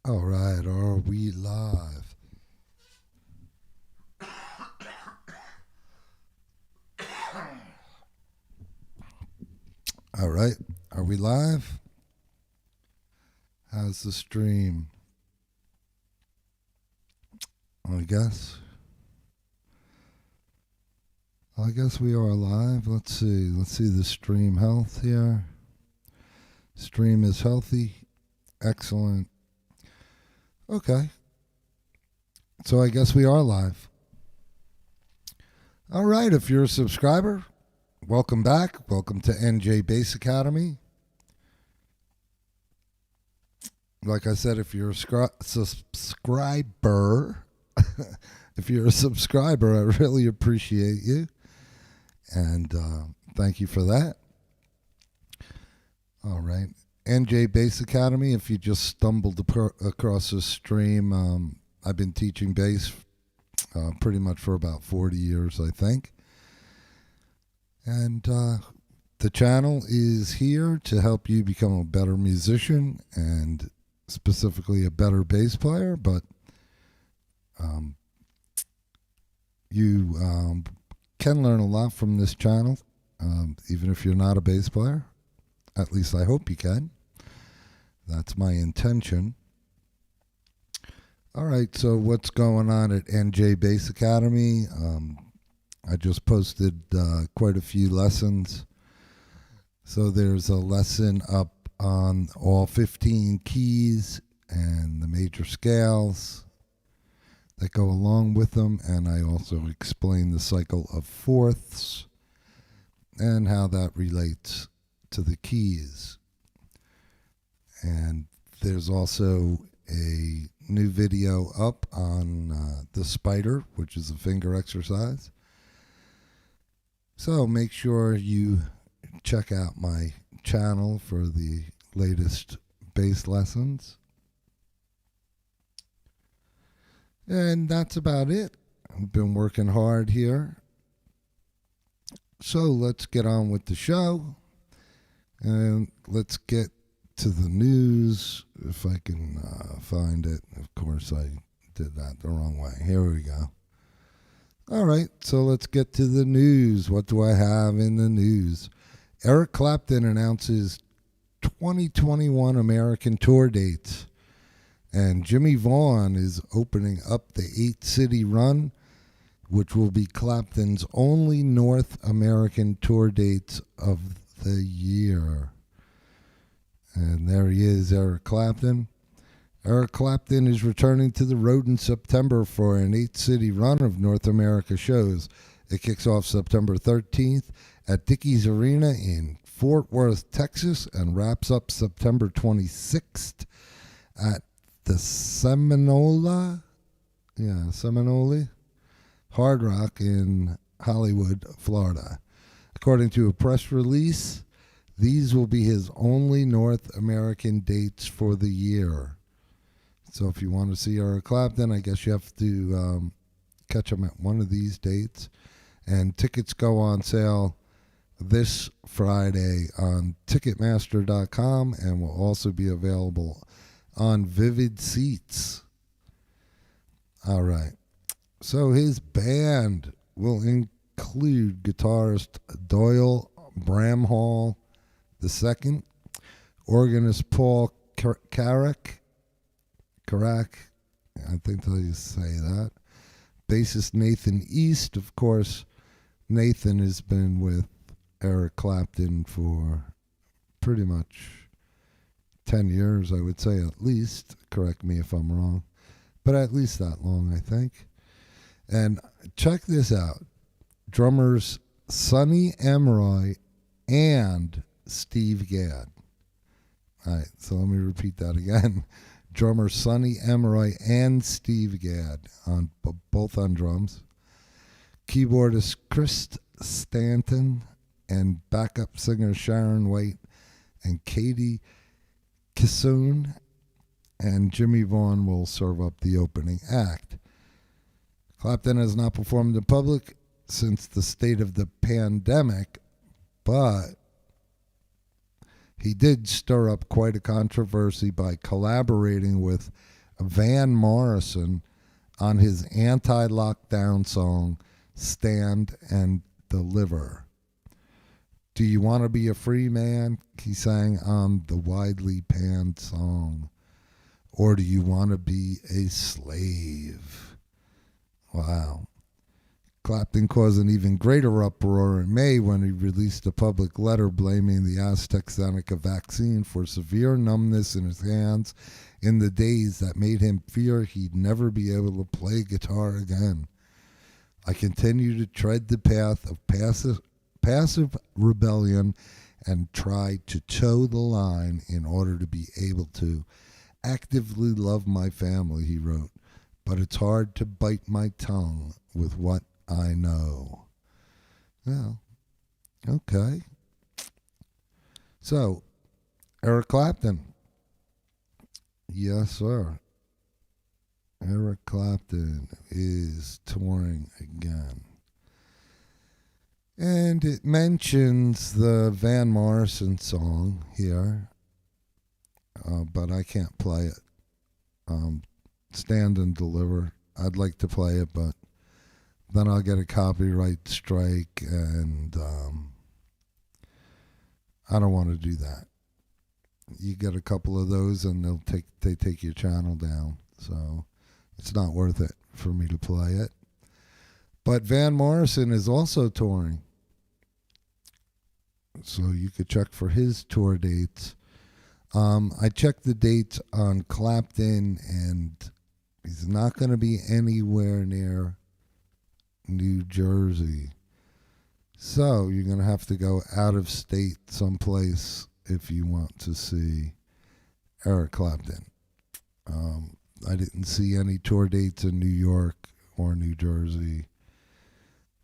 All right, are we live? All right, are we live? How's the stream? I guess. I guess we are live. Let's see. Let's see the stream health here. Stream is healthy. Excellent. Okay. So I guess we are live. All right, if you're a subscriber, welcome back. Welcome to NJ Bass Academy. Like I said, if you're a subscriber, if you're a subscriber, I really appreciate you. And thank you for that. All right. NJ Bass Academy, if you just stumbled across this stream, I've been teaching bass pretty much for about 40 years, I think. And the channel is here to help you become a better musician and specifically a better bass player, but you can learn a lot from this channel, even if you're not a bass player. At least I hope you can. That's my intention. All right, so what's going on at NJ Bass Academy? I just posted quite a few lessons. So there's a lesson up on all 15 keys and the major scales that go along with them, and I also explain the cycle of fourths and how that relates to the keys. And there's also a new video up on the spider, which is a finger exercise. So make sure you check out my channel for the latest bass lessons. And that's about it. I've been working hard here. So let's get on with the show. And let's get to the news, if I can find it. Of course, I did that the wrong way. Here we go. All right, so let's get to the news. What do I have in the news? Eric Clapton announces 2021 American tour dates. And Jimmy Vaughn is opening up the 8-city run, which will be Clapton's only North American tour dates of the year. And there he is, Eric Clapton. Eric Clapton is returning to the road in September for an 8-city run of North America shows. It kicks off September 13th at Dickies Arena in Fort Worth, Texas, and wraps up September 26th at the Seminole Hard Rock in Hollywood, Florida. According to a press release, these will be his only North American dates for the year. So if you want to see Eric Clapton, I guess you have to catch him at one of these dates. And tickets go on sale this Friday on Ticketmaster.com and will also be available on Vivid Seats. All right. So his band will include guitarist Doyle Bramhall II, organist Paul Carrack, I think how you say that, bassist Nathan East. Of course, Nathan has been with Eric Clapton for pretty much 10 years, I would say at least. Correct me if I'm wrong. But at least that long, I think. And check this out. Drummers Sonny Emroy and Steve Gadd. All right, so let me repeat that again. Drummer Sonny Emroy and Steve Gadd, on both on drums. Keyboardist Chris Stanton and backup singer Sharon White and Katie Kissoon, and Jimmy Vaughn will serve up the opening act. Clapton has not performed in public since the state of the pandemic, but he did stir up quite a controversy by collaborating with Van Morrison on his anti-lockdown song, Stand and Deliver. Do you want to be a free man? He sang on the widely panned song. Or do you want to be a slave? Wow. Clapton caused an even greater uproar in May when he released a public letter blaming the AstraZeneca vaccine for severe numbness in his hands in the days that made him fear he'd never be able to play guitar again. I continue to tread the path of passive rebellion and try to toe the line in order to be able to actively love my family, he wrote. But it's hard to bite my tongue with what I know. Well, okay. So, Eric Clapton. Yes, sir. Eric Clapton is touring again. And it mentions the Van Morrison song here, but I can't play it. Stand and Deliver. I'd like to play it, but then I'll get a copyright strike, and I don't want to do that. You get a couple of those, and they take your channel down. So it's not worth it for me to play it. But Van Morrison is also touring, so you could check for his tour dates. I checked the dates on Clapton, and he's not going to be anywhere near New Jersey. So you're going to have to go out of state someplace if you want to see Eric Clapton. I didn't see any tour dates in New York or New Jersey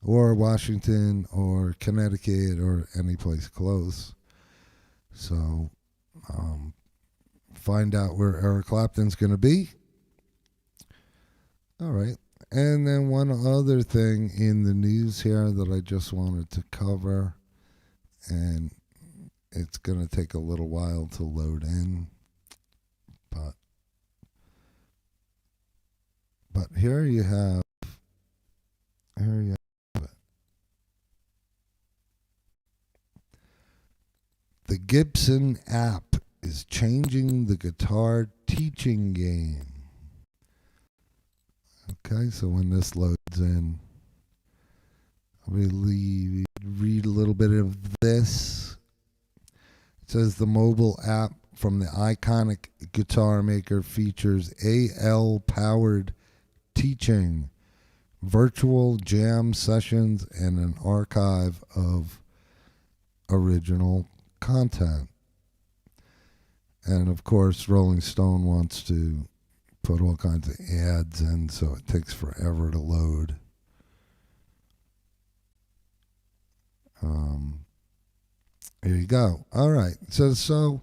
or Washington or Connecticut or any place close. So find out where Eric Clapton's going to be. All right. And then one other thing in the news here that I just wanted to cover, and it's going to take a little while to load in, but here you have it. The Gibson app is changing the guitar teaching game. Okay, so when this loads in, I believe read a little bit of this. It says the mobile app from the iconic guitar maker features AL-powered teaching, virtual jam sessions, and an archive of original content. And of course, Rolling Stone wants to put all kinds of ads in, so it takes forever to load. Here you go. All right. So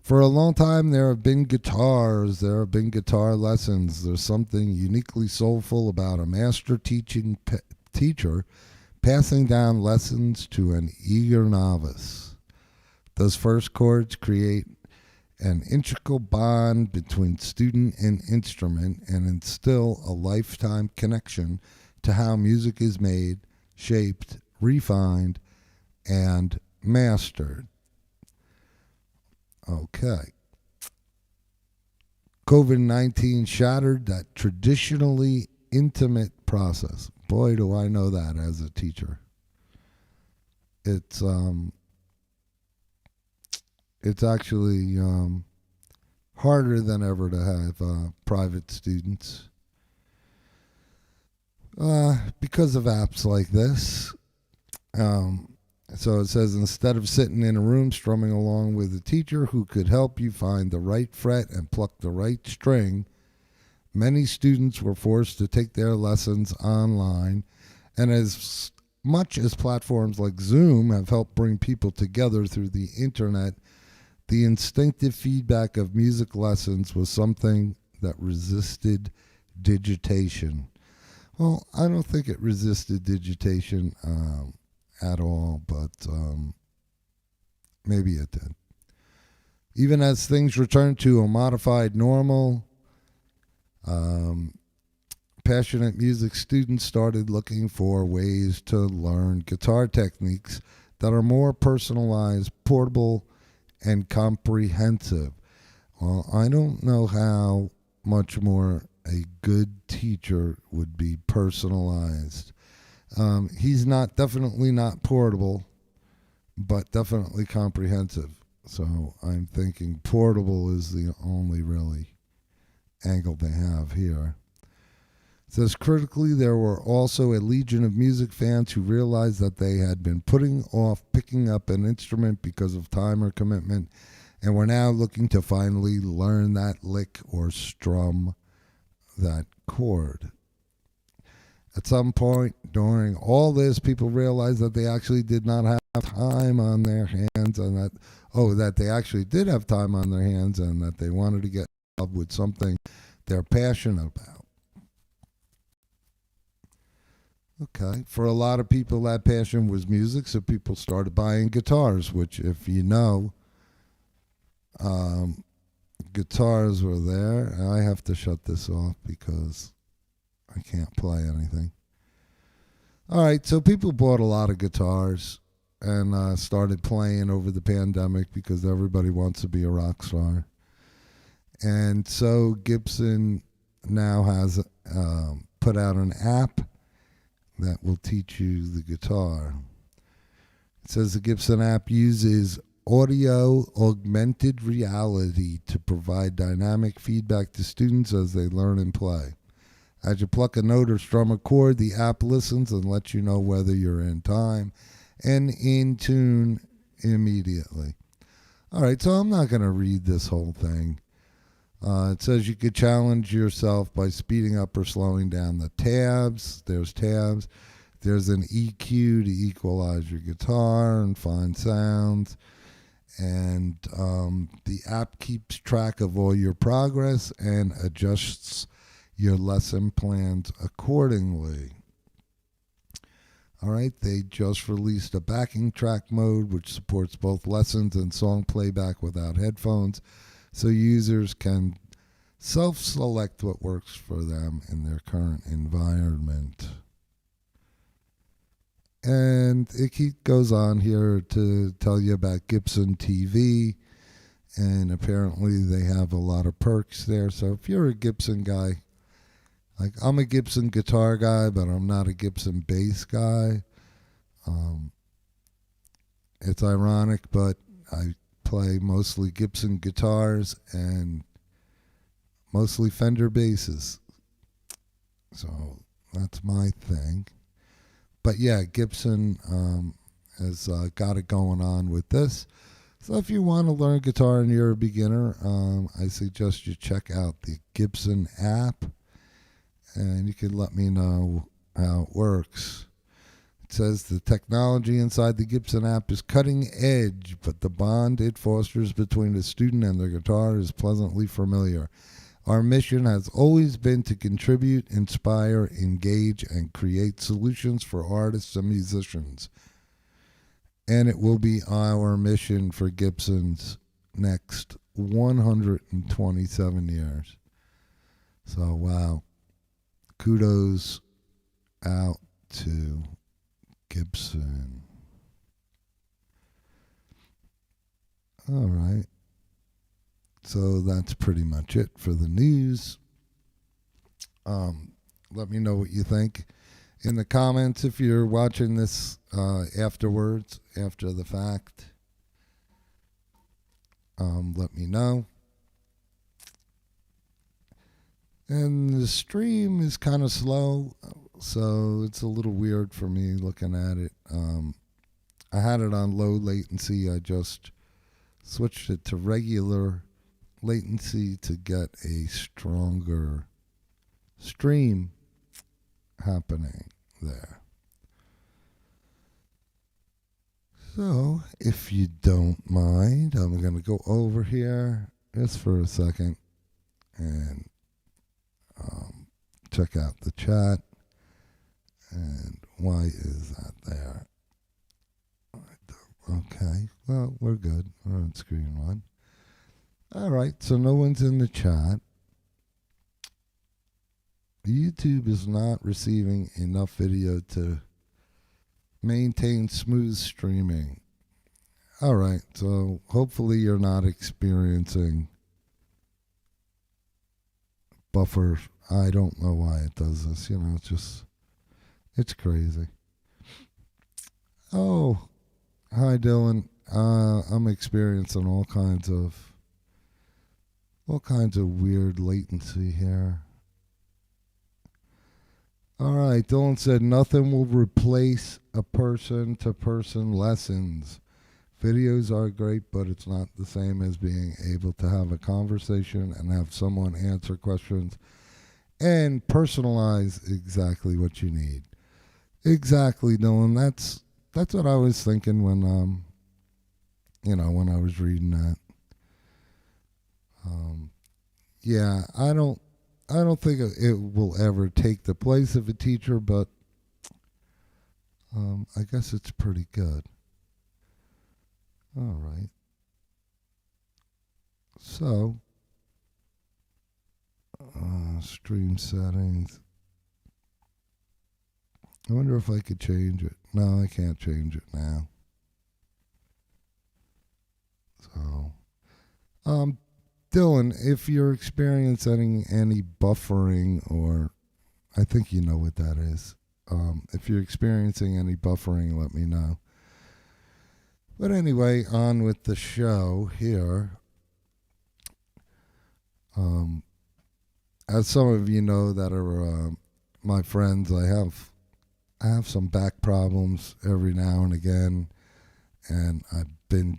for a long time, there have been guitar lessons. There's something uniquely soulful about a master teacher passing down lessons to an eager novice. Those first chords create an integral bond between student and instrument and instill a lifetime connection to how music is made, shaped, refined, and mastered. Okay. COVID-19 shattered that traditionally intimate process. Boy, do I know that as a teacher. It's actually harder than ever to have private students because of apps like this. So it says, instead of sitting in a room strumming along with a teacher who could help you find the right fret and pluck the right string, many students were forced to take their lessons online. And as much as platforms like Zoom have helped bring people together through the internet, the instinctive feedback of music lessons was something that resisted digitation. Well, I don't think it resisted digitation at all, but maybe it did. Even as things returned to a modified normal, Um, Passionate music students started looking for ways to learn guitar techniques that are more personalized, portable, and comprehensive. Well, I don't know how much more a good teacher would be personalized. He's not definitely not portable, but definitely comprehensive. So I'm thinking portable is the only really angle they have here. It says critically, there were also a legion of music fans who realized that they had been putting off picking up an instrument because of time or commitment, and were now looking to finally learn that lick or strum that chord. At some point during all this, people realized that they actually did not have time on their hands, and that they actually did have time on their hands, and that they wanted to get involved with something they're passionate about. Okay. For a lot of people, that passion was music, so people started buying guitars, which, if you know, um, guitars were there. I have to shut this off because I can't play anything. All right, so people bought a lot of guitars and started playing over the pandemic because everybody wants to be a rock star. And so Gibson now has put out an app that will teach you the guitar. It says the Gibson app uses audio augmented reality to provide dynamic feedback to students as they learn and play. As you pluck a note or strum a chord, the app listens and lets you know whether you're in time and in tune immediately. All right, so I'm not going to read this whole thing. It says you could challenge yourself by speeding up or slowing down the tabs. There's tabs. There's an EQ to equalize your guitar and find sounds. And the app keeps track of all your progress and adjusts your lesson plans accordingly. All right, they just released a backing track mode which supports both lessons and song playback without headphones, so users can self-select what works for them in their current environment. And it goes on here to tell you about Gibson TV, and apparently they have a lot of perks there. So if you're a Gibson guy, like I'm a Gibson guitar guy, but I'm not a Gibson bass guy. It's ironic, but I play mostly Gibson guitars and mostly Fender basses. So that's my thing. But yeah, Gibson has got it going on with this. So if you want to learn guitar and you're a beginner, I suggest you check out the Gibson app, and you can let me know how it works. It says the technology inside the Gibson app is cutting edge, but the bond it fosters between the student and their guitar is pleasantly familiar. Our mission has always been to contribute, inspire, engage, and create solutions for artists and musicians. And it will be our mission for Gibson's next 127 years. So, wow. Kudos out to Gibson. All right. So that's pretty much it for the news. Let me know what you think in the comments if you're watching this afterwards, after the fact. Let me know. And the stream is kind of slow, so it's a little weird for me looking at it. I had it on low latency. I just switched it to regular latency to get a stronger stream happening there. So, if you don't mind, I'm going to go over here just for a second and check out the chat. And why is that there? Okay, well, we're good. We're on screen one. All right, so no one's in the chat. YouTube is not receiving enough video to maintain smooth streaming. All right, so hopefully you're not experiencing buffers. I don't know why it does this. It's crazy. Oh, hi Dylan. I'm experiencing all kinds of weird latency here. All right, Dylan said nothing will replace a person-to-person lessons. Videos are great, but it's not the same as being able to have a conversation and have someone answer questions and personalize exactly what you need. Exactly, Dylan. That's what I was thinking when I was reading that. Yeah, I don't think it will ever take the place of a teacher, but I guess it's pretty good. All right. So, stream settings. I wonder if I could change it. No, I can't change it now. So, Dylan, if you're experiencing any buffering, or I think you know what that is. If you're experiencing any buffering, let me know. But anyway, on with the show here. As some of you know that are my friends, I have some back problems every now and again, and I've been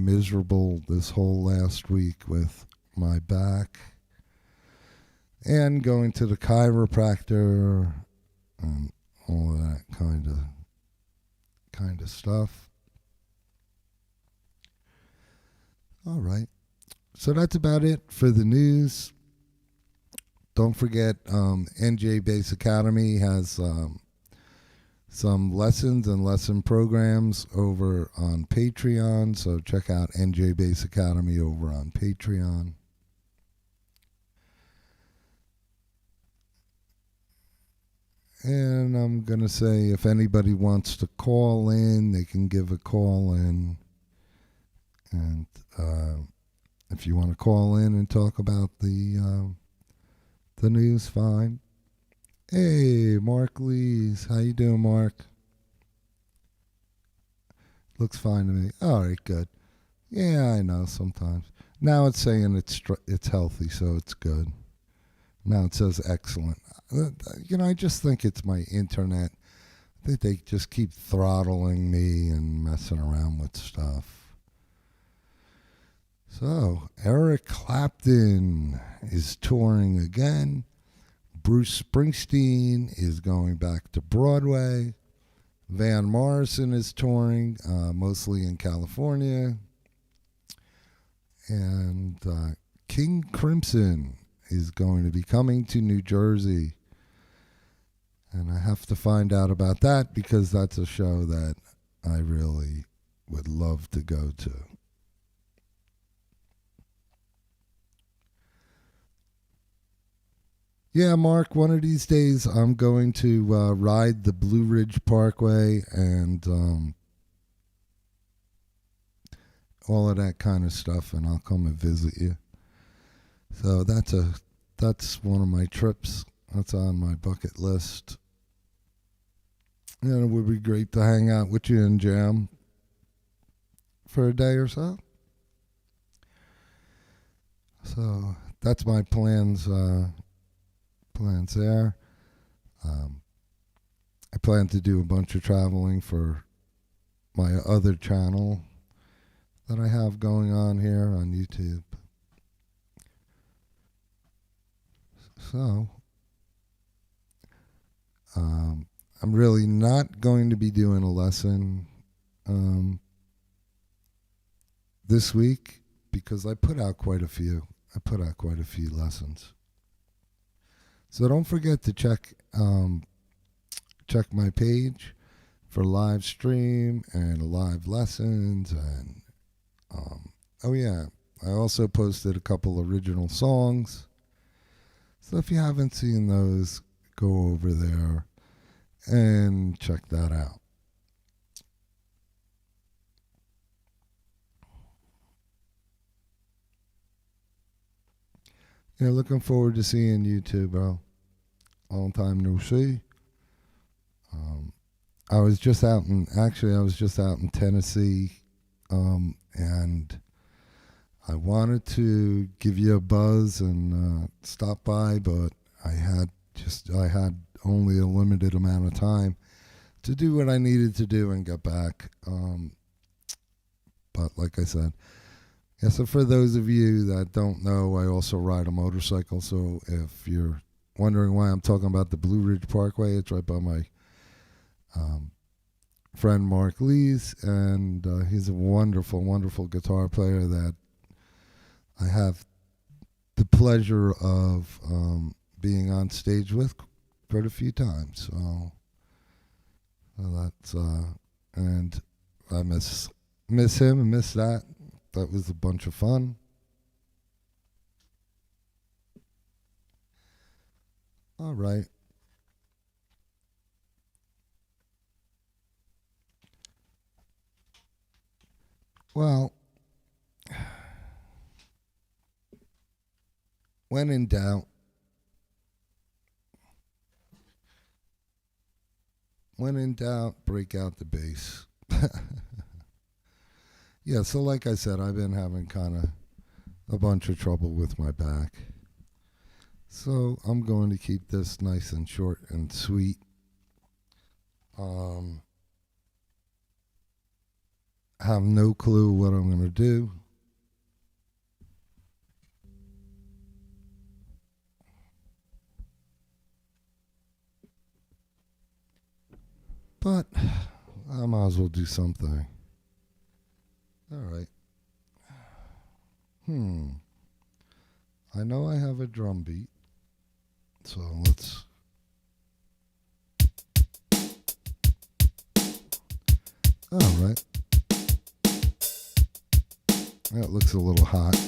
miserable this whole last week with my back and going to the chiropractor and all of that kind of stuff. All right. So that's about it for the news. Don't forget, NJ Bass Academy has some lessons and lesson programs over on Patreon. So check out NJ Bass Academy over on Patreon. And I'm going to say if anybody wants to call in, they can give a call in. And if you want to call in and talk about the news, fine. Hey, Mark Lees. How you doing, Mark? Looks fine to me. All right, good. Yeah, I know sometimes. Now it's saying it's healthy, so it's good. Now it says excellent. I just think it's my internet. I think they just keep throttling me and messing around with stuff. So, Eric Clapton is touring again. Bruce Springsteen is going back to Broadway. Van Morrison is touring, mostly in California. And King Crimson is going to be coming to New Jersey. And I have to find out about that because that's a show that I really would love to go to. Yeah, Mark, one of these days I'm going to ride the Blue Ridge Parkway and all of that kind of stuff, and I'll come and visit you. So that's one of my trips. That's on my bucket list. And it would be great to hang out with you and jam for a day or so. So that's my plans there. I plan to do a bunch of traveling for my other channel that I have going on here on YouTube. So, I'm really not going to be doing a lesson this week because I put out quite a few. I put out quite a few lessons. So don't forget to check my page for live stream and live lessons. And oh yeah, I also posted a couple original songs So if you haven't seen those, go over there and check that out. Yeah, looking forward to seeing you too, bro. Long time no see. I was just out in Tennessee, and I wanted to give you a buzz and stop by, but I had only a limited amount of time to do what I needed to do and get back. But like I said, yeah, so for those of you that don't know, I also ride a motorcycle. So if you're wondering why I'm talking about the Blue Ridge Parkway, it's right by my friend Mark Lee's, and he's a wonderful, wonderful guitar player that I have the pleasure of being on stage with quite a few times. So that's and I miss him and miss that. That was a bunch of fun. All right. Well, when in doubt, break out the bass. Yeah, so like I said, I've been having kind of a bunch of trouble with my back. So I'm going to keep this nice and short and sweet. Have no clue what I'm going to do. But I might as well do something. All right. I know I have a drum beat. So let's... All right. That looks a little hot.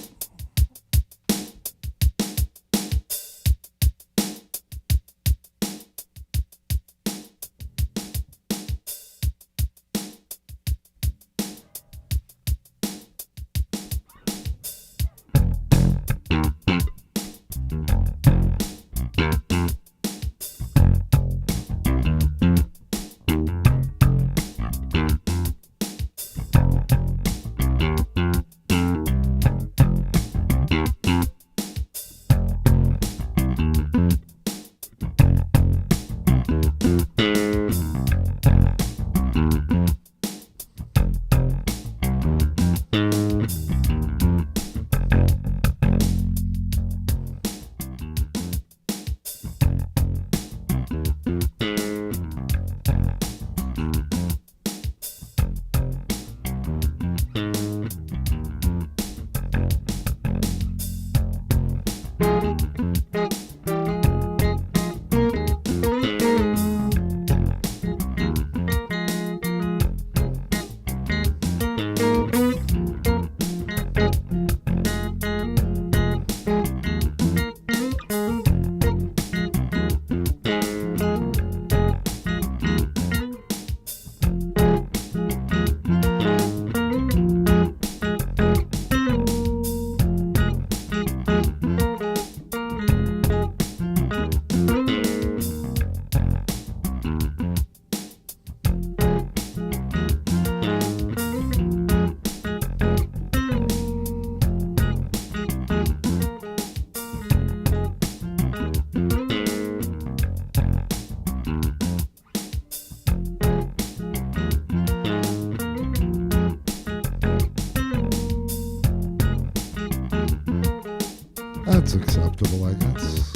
That's acceptable, I guess.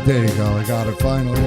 There you go. I got it finally.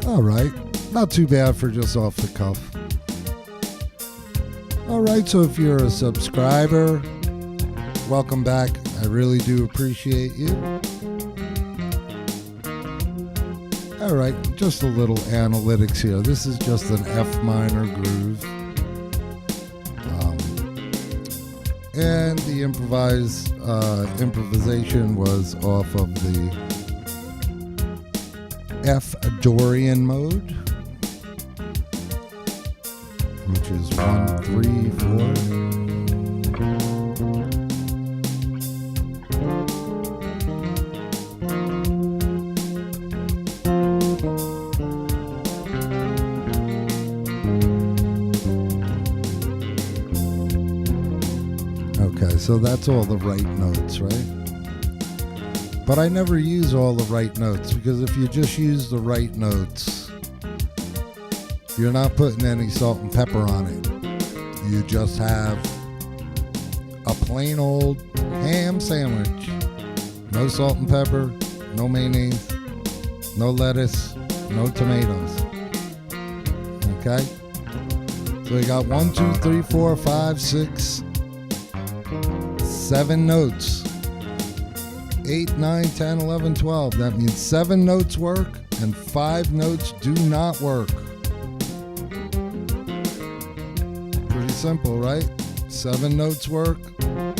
All right, not too bad for just off the cuff. All right, so if you're a subscriber, welcome back. I really do appreciate you. All right, just a little analytics here. This is just an F minor groove. And the improvisation was off of the F Dorian mode, which is 1, 3, 4. Okay, so that's all the right notes, right? But I never use all the right notes, because if you just use the right notes, you're not putting any salt and pepper on it. You just have a plain old ham sandwich. No salt and pepper, no mayonnaise, no lettuce, no tomatoes. Okay? So we got 1, 2, 3, 4, 5, 6, 7 notes. 8, 9, 10, 11, 12. That means 7 notes work and 5 notes do not work. Pretty simple, right? 7 notes work,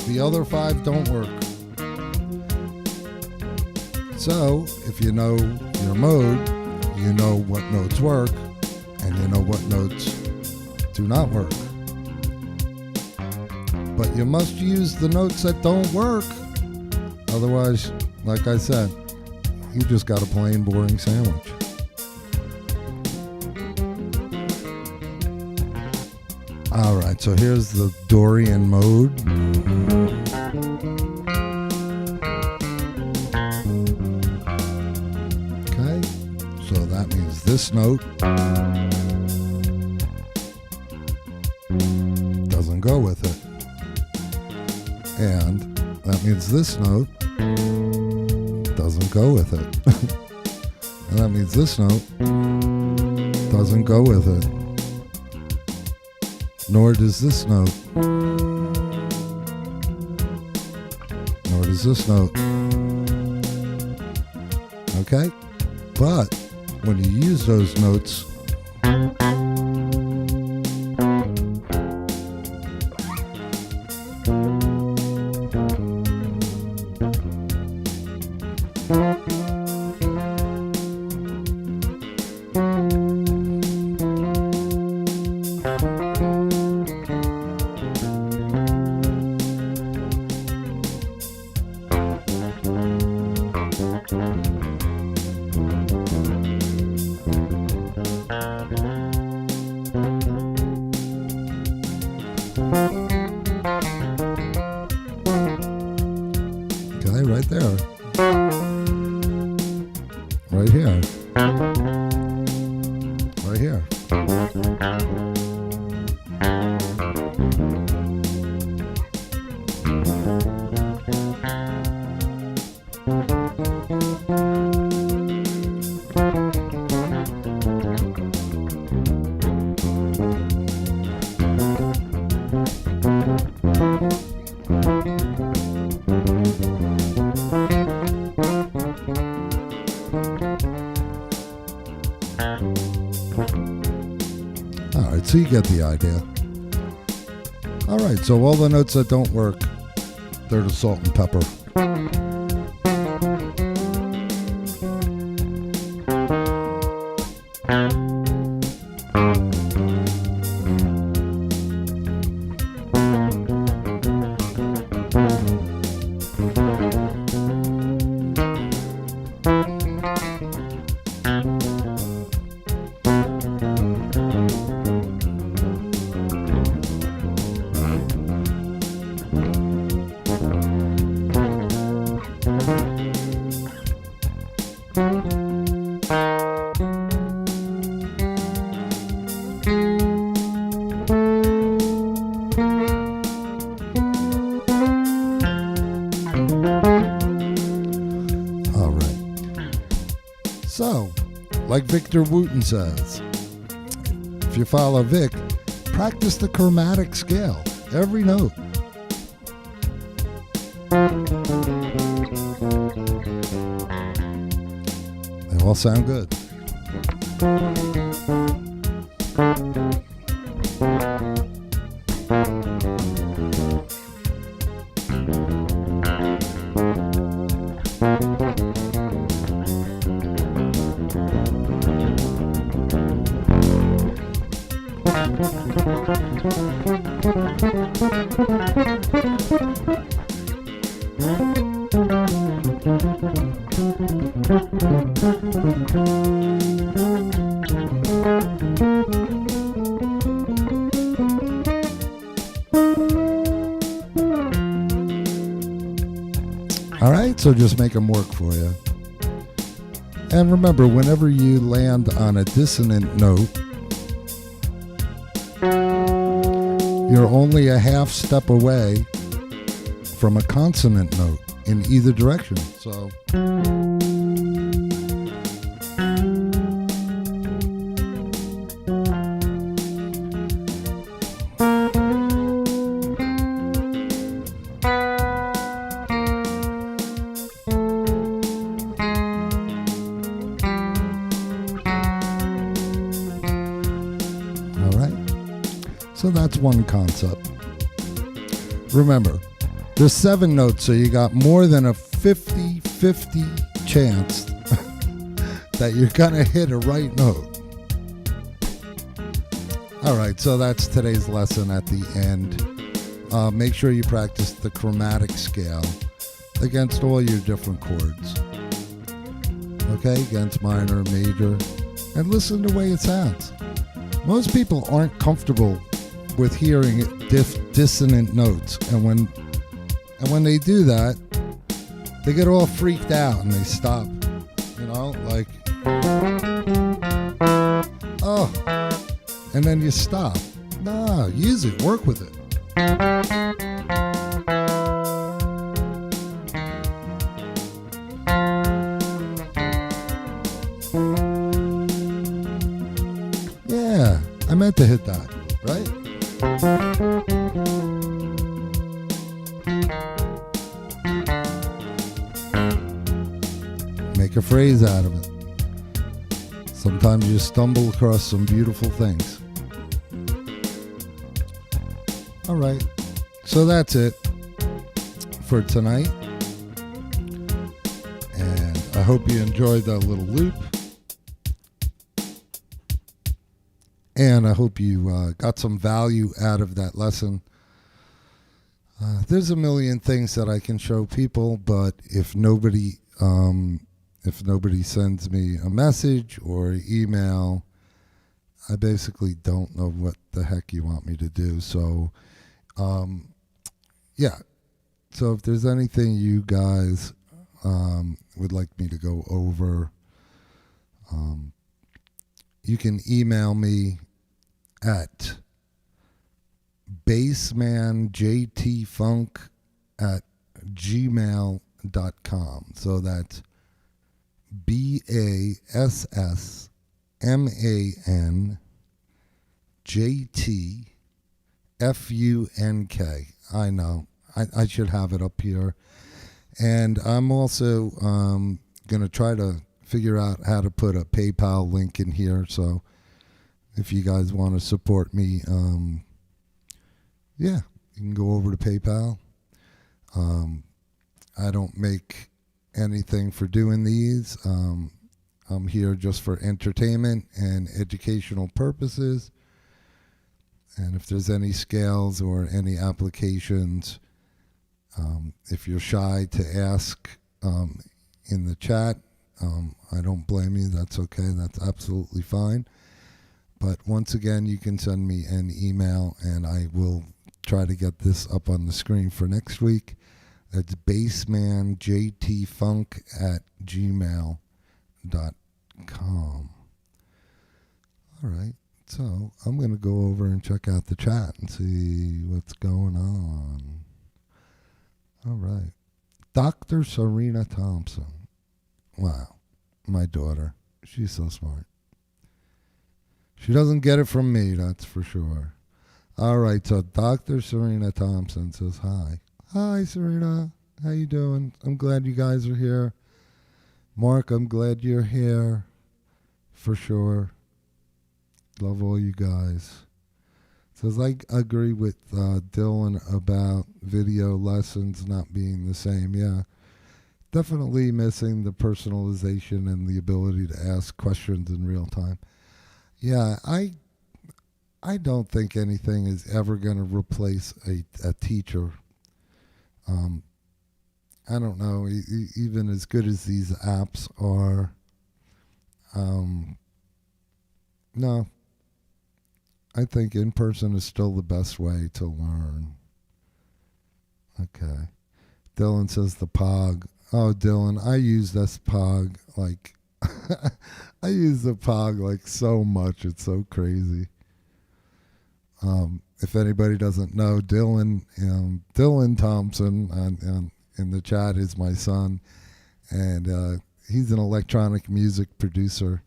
the other 5 don't work. So, if you know your mode, you know what notes work and you know what notes do not work. But you must use the notes that don't work. Otherwise, like I said, you just got a plain boring sandwich. Alright, so here's the Dorian mode. Okay, so that means this note doesn't go with it. And that means this note doesn't go with it. And that means this note doesn't go with it. Nor does this note. Nor does this note. Okay? But when you use those notes, right there. Right here. Right here. Alright, so you get the idea. Alright, so all the notes that don't work, they're the salt and pepper. So, like Victor Wooten says, if you follow Vic, practice the chromatic scale, every note. They all sound good. All right, so just make them work for you. And remember, whenever you land on a dissonant note, you're only a half step away from a consonant note in either direction. So So that's one concept. Remember, there's 7 notes, so you got more than a 50-50 chance that you're going to hit a right note. All right, so that's today's lesson at the end. Make sure you practice the chromatic scale against all your different chords. Okay, against minor, major, and listen to the way it sounds. Most people aren't comfortable with hearing dissonant notes, and when they do that, they get all freaked out and they stop. You know, like, oh, and then you stop. Nah, use it, work with it. Yeah, I meant to hit that, right? Make a phrase out of it. Sometimes you stumble across some beautiful things. All right, so that's it for tonight. And I hope you enjoyed that little loop. And I hope you got some value out of that lesson. There's a million things that I can show people, but if nobody sends me a message or email, I basically don't know what the heck you want me to do. So, yeah. So if there's anything you guys would like me to go over, you can email me at bassmanjtfunk@gmail.com. So that's BASSMANJTFUNK. I know. I should have it up here. And I'm also going to try to figure out how to put a PayPal link in here. So if you guys want to support me, yeah, you can go over to PayPal. I don't make anything for doing these. I'm here just for entertainment and educational purposes. And if there's any scales or any applications, if you're shy to ask in the chat, I don't blame you. That's okay. That's absolutely fine. But once again, you can send me an email, and I will try to get this up on the screen for next week. That's bassmanjtfunk@gmail.com. All right. So I'm going to go over and check out the chat and see what's going on. All right. Dr. Serena Thompson. Wow. My daughter. She's so smart. She doesn't get it from me, that's for sure. All right, so Dr. Serena Thompson says hi. Hi, Serena. How you doing? I'm glad you guys are here. Mark, I'm glad you're here. For sure. Love all you guys. Says, I agree with Dylan about video lessons not being the same. Yeah, definitely missing the personalization and the ability to ask questions in real time. Yeah, I don't think anything is ever going to replace a teacher. I don't know, even as good as these apps are. No, I think in person is still the best way to learn. Okay. Dylan says the POG. Oh, Dylan, I use this POG like... I use the POG like so much. It's so crazy. If anybody doesn't know, Dylan Thompson in the chat is my son, and he's an electronic music producer.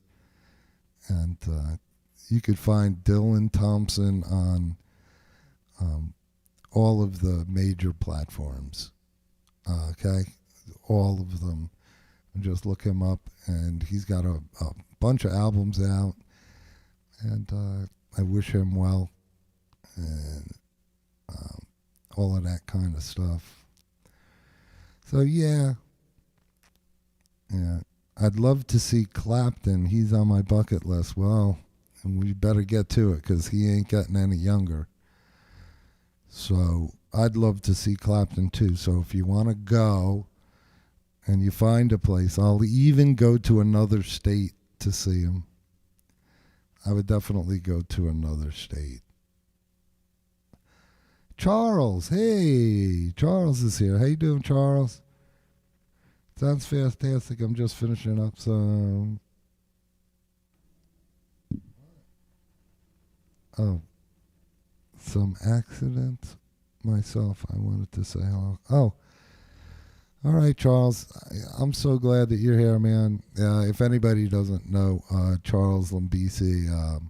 And you could find Dylan Thompson on all of the major platforms. Okay, all of them. Just look him up, and he's got a bunch of albums out, and I wish him well. and all of that kind of stuff. So yeah, I'd love to see Clapton. He's on my bucket list. Well, and we better get to it because he ain't getting any younger. So I'd love to see Clapton too. So if you want to go and you find a place, I'll even go to another state to see him. I would definitely go to another state. Charles, hey, Charles is here. How you doing, Charles? Sounds fantastic. I'm just finishing up some. Some accidents myself. I wanted to say hello. Oh, all right, Charles. I'm so glad that you're here, man. If anybody doesn't know, Charles Lambisi,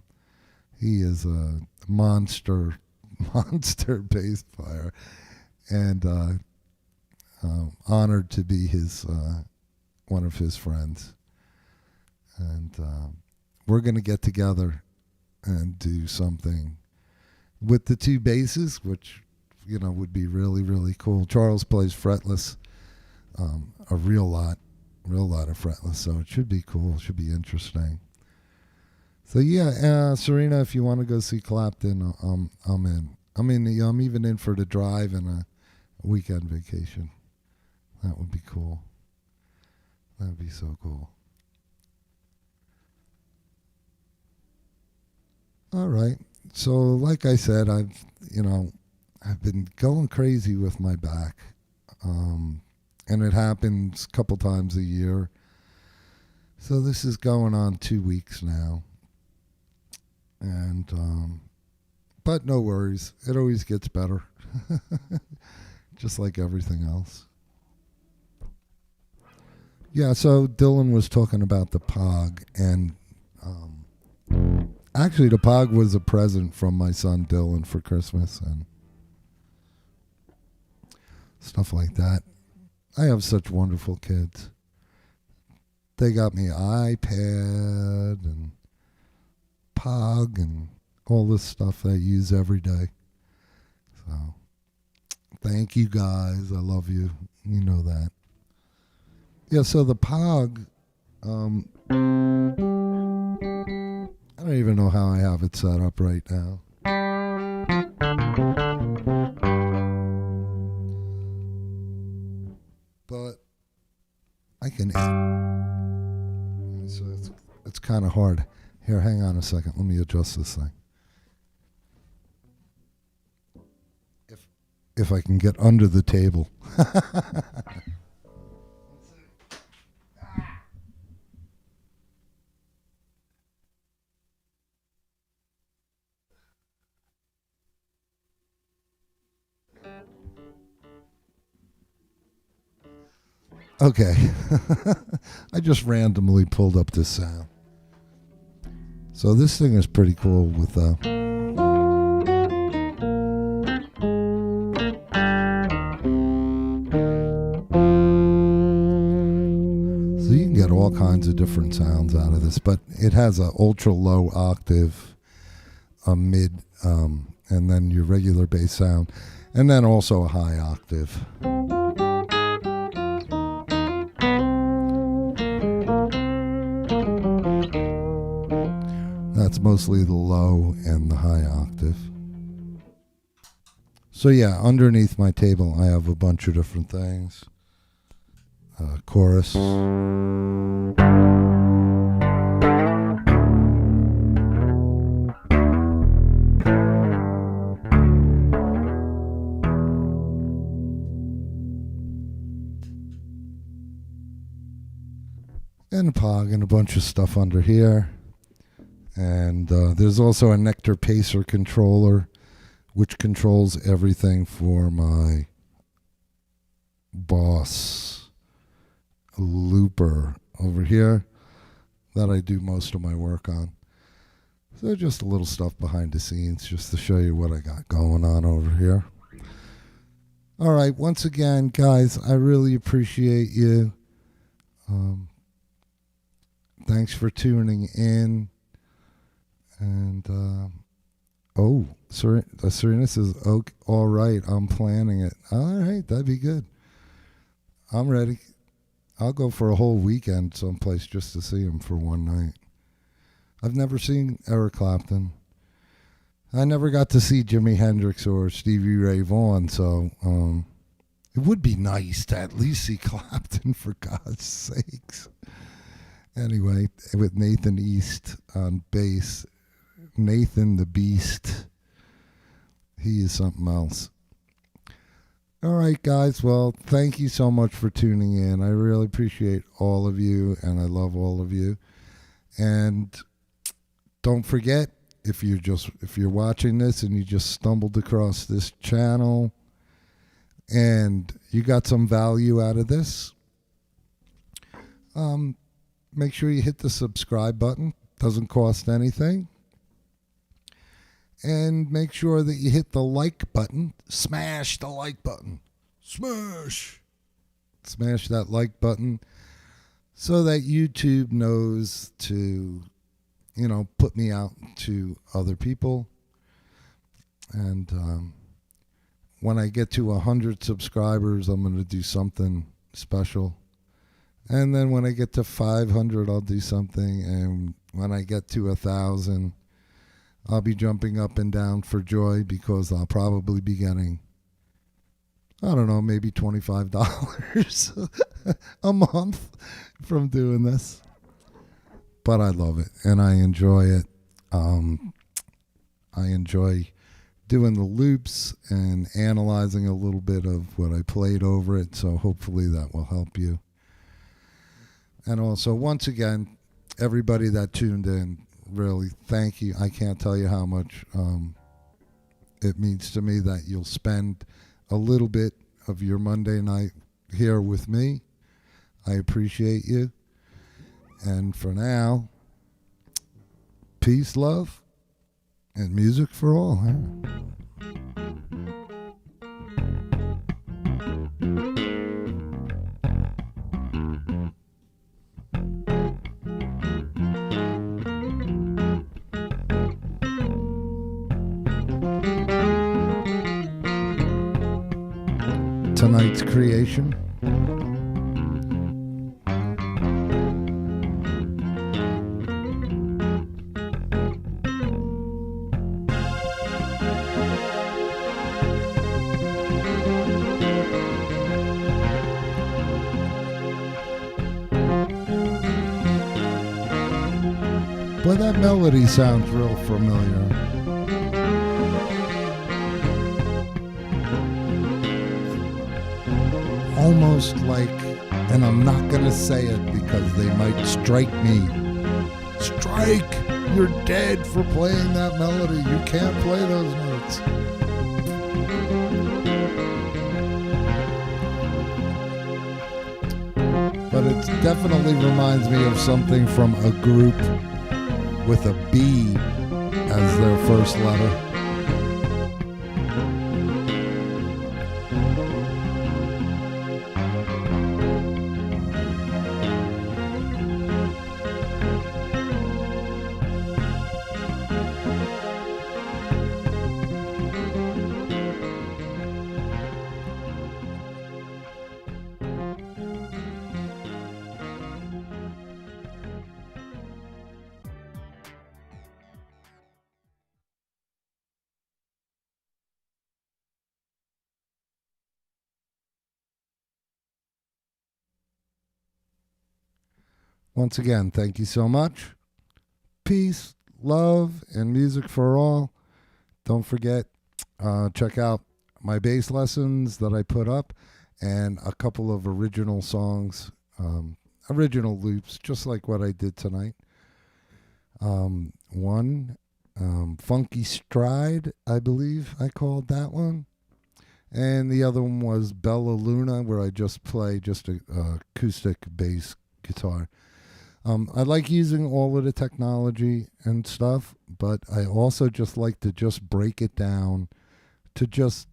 he is a monster bass player, and honored to be his one of his friends. And we're gonna get together and do something with the two basses, which would be really, really cool. Charles plays fretless, a real lot of fretless, so it should be cool. It should be interesting. So yeah, Serena, if you want to go see Clapton, I'm in. I'm even in for the drive and a weekend vacation. That would be cool. That'd be so cool. All right. So, like I said, I've been going crazy with my back, and it happens a couple times a year. So this is going on 2 weeks now, and but no worries, it always gets better, just like everything else. Yeah. So Dylan was talking about the Pog, and actually, the Pog was a present from my son Dylan for Christmas and stuff like that. I have such wonderful kids. They got me an iPad and Pog and all this stuff that I use every day. So, thank you guys. I love you. You know that. Yeah, so the Pog, I don't even know how I have it set up right now. But I can. So it's kind of hard. Here, hang on a second. Let me adjust this thing. If I can get under the table. Okay. I just randomly pulled up this sound. So this thing is pretty cool with so you can get all kinds of different sounds out of this, but it has a ultra low octave, a mid, and then your regular bass sound, and then also a high octave. That's mostly the low and the high octave. So yeah, underneath my table I have a bunch of different things. Chorus. And a Pog and a bunch of stuff under here. And there's also a Nectar Pacer controller, which controls everything for my Boss looper over here that I do most of my work on. So just a little stuff behind the scenes just to show you what I got going on over here. All right, once again, guys, I really appreciate you. Thanks for tuning in. And Oh, Serena says, "Okay, all right, I'm planning it." All right, that'd be good. I'm ready. I'll go for a whole weekend someplace just to see him for one night. I've never seen Eric Clapton. I never got to see Jimi Hendrix or Stevie Ray Vaughan, so it would be nice to at least see Clapton, for God's sakes. Anyway, with Nathan East on bass, Nathan the Beast, he is something else. All right, guys. Well, thank you so much for tuning in. I really appreciate all of you, and I love all of you. And don't forget, if you're watching this and you just stumbled across this channel and you got some value out of this, make sure you hit the subscribe button. Doesn't cost anything. And make sure that you hit the like button. Smash the like button. Smash that like button so that YouTube knows to, put me out to other people. And when I get to 100 subscribers, I'm going to do something special. And then when I get to 500, I'll do something. And when I get to 1,000, I'll be jumping up and down for joy because I'll probably be getting, I don't know, maybe $25 a month from doing this. But I love it and I enjoy it. I enjoy doing the loops and analyzing a little bit of what I played over it. So hopefully that will help you. And also, once again, everybody that tuned in, really, thank you. I can't tell you how much it means to me that you'll spend a little bit of your Monday night here with me. I appreciate you. And for now, peace, love, and music for all. Huh? Tonight's creation. Boy, that melody sounds real familiar. Almost like, and I'm not going to say it because they might strike me. Strike! You're dead for playing that melody. You can't play those notes. But it definitely reminds me of something from a group with a B as their first letter. Once again, thank you so much. Peace, love, and music for all. Don't forget, check out my bass lessons that I put up and a couple of original songs, original loops, just like what I did tonight. One, Funky Stride, I believe I called that one. And the other one was Bella Luna, where I just play just a acoustic bass guitar. I like using all of the technology and stuff, but I also just like to just break it down to just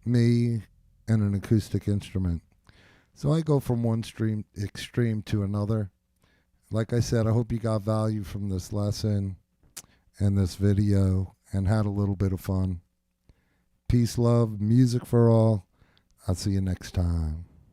me and an acoustic instrument. So I go from one extreme to another. Like I said, I hope you got value from this lesson and this video, and had a little bit of fun. Peace, love, music for all. I'll see you next time.